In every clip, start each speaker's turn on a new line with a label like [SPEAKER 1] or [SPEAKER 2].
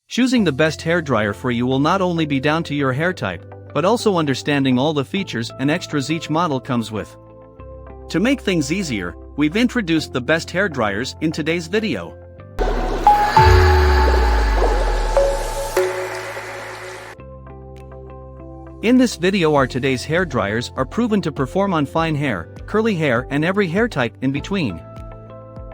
[SPEAKER 1] Choosing the best hairdryer for you will not only be down to your hair type, but also understanding all the features and extras each model comes with. To make things easier, we've introduced the best hairdryers in today's video. In this video, our today's hairdryers are proven to perform on fine hair, curly hair, and every hair type in between.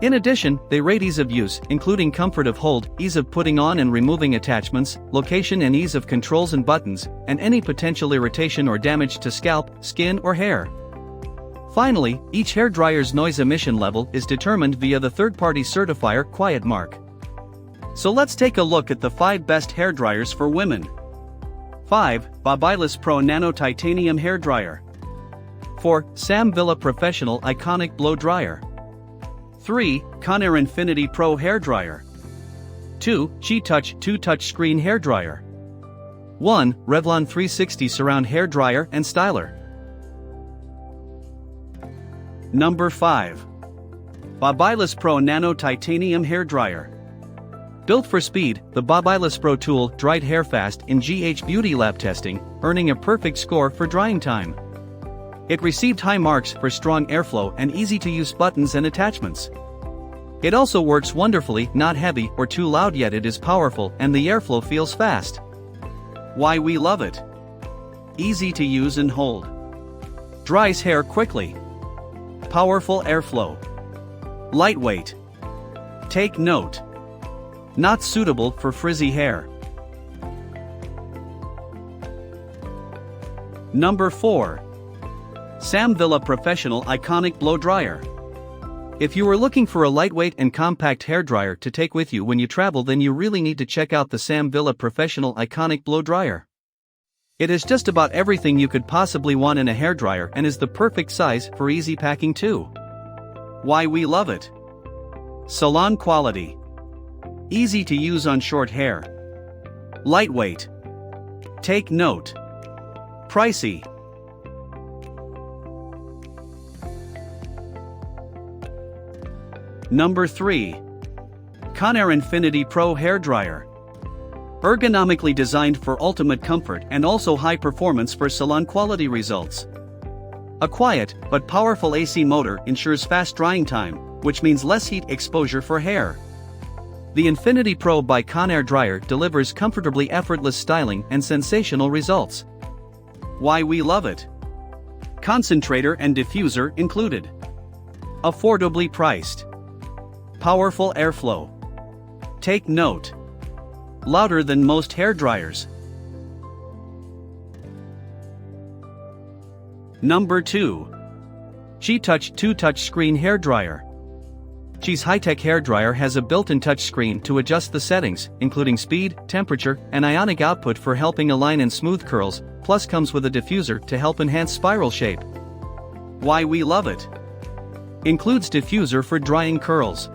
[SPEAKER 1] In addition, they rate ease of use, including comfort of hold, ease of putting on and removing attachments, location and ease of controls and buttons, and any potential irritation or damage to scalp, skin, or hair. Finally, each hairdryer's noise emission level is determined via the third-party certifier Quiet Mark. So let's take a look at the 5 best hairdryers for women. 5. BaByliss Pro Nano Titanium Hairdryer. 4. Sam Villa Professional Iconic Blow Dryer. 3. Conair Infiniti Pro Hairdryer. 2. G-Touch 2 Touchscreen Hairdryer. 1. Revlon 360 Surround Hairdryer and Styler. Number 5. BaByliss Pro Nano Titanium Hairdryer. Built for speed, the BaByliss Pro tool dried hair fast in GH Beauty Lab testing, earning a perfect score for drying time. It received high marks for strong airflow and easy-to-use buttons and attachments. It also works wonderfully, not heavy or too loud, yet it is powerful and the airflow feels fast. Why we love it. Easy to use and hold. Dries hair quickly. Powerful airflow. Lightweight. Take note. Not suitable for frizzy hair. Number 4. Sam Villa Professional Iconic Blow Dryer. If you are looking for a lightweight and compact hairdryer to take with you when you travel, then you really need to check out the Sam Villa Professional Iconic Blow Dryer. It is just about everything you could possibly want in a hairdryer and is the perfect size for easy packing too. Why we love it. Salon quality. Easy to use on short hair. Lightweight. Take note. Pricey. Number 3. Conair Infiniti Pro Hairdryer. Ergonomically designed for ultimate comfort and also high performance for salon quality results. A quiet but powerful AC motor ensures fast drying time, which means less heat exposure for hair. The Infiniti Pro by Conair dryer delivers comfortably effortless styling and sensational results. Why we love it. Concentrator and diffuser included. Affordably priced. Powerful airflow. Take note. Louder than most hairdryers. Number 2. G-Touch 2 Touchscreen Hairdryer. G's high-tech hairdryer has a built-in touchscreen to adjust the settings, including speed, temperature, and ionic output for helping align and smooth curls, plus comes with a diffuser to help enhance spiral shape. Why we love it. Includes diffuser for drying curls.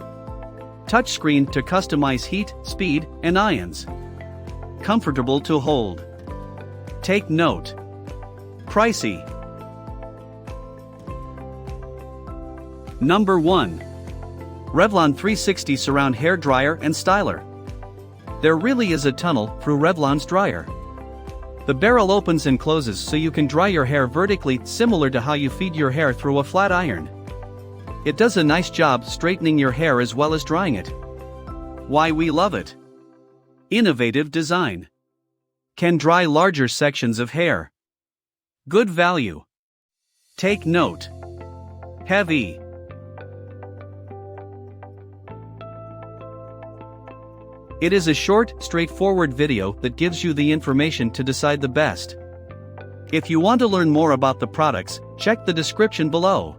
[SPEAKER 1] Touchscreen to customize heat, speed, and ions. Comfortable to hold. Take note. Pricey. Number 1. Revlon 360 Surround Hairdryer and Styler. There really is a tunnel through Revlon's dryer. The barrel opens and closes so you can dry your hair vertically, similar to how you feed your hair through a flat iron. It does a nice job straightening your hair as well as drying it. Why we love it. Innovative design. Can dry larger sections of hair. Good value. Take note. Heavy. It is a short, straightforward video that gives you the information to decide the best. If you want to learn more about the products, check the description below.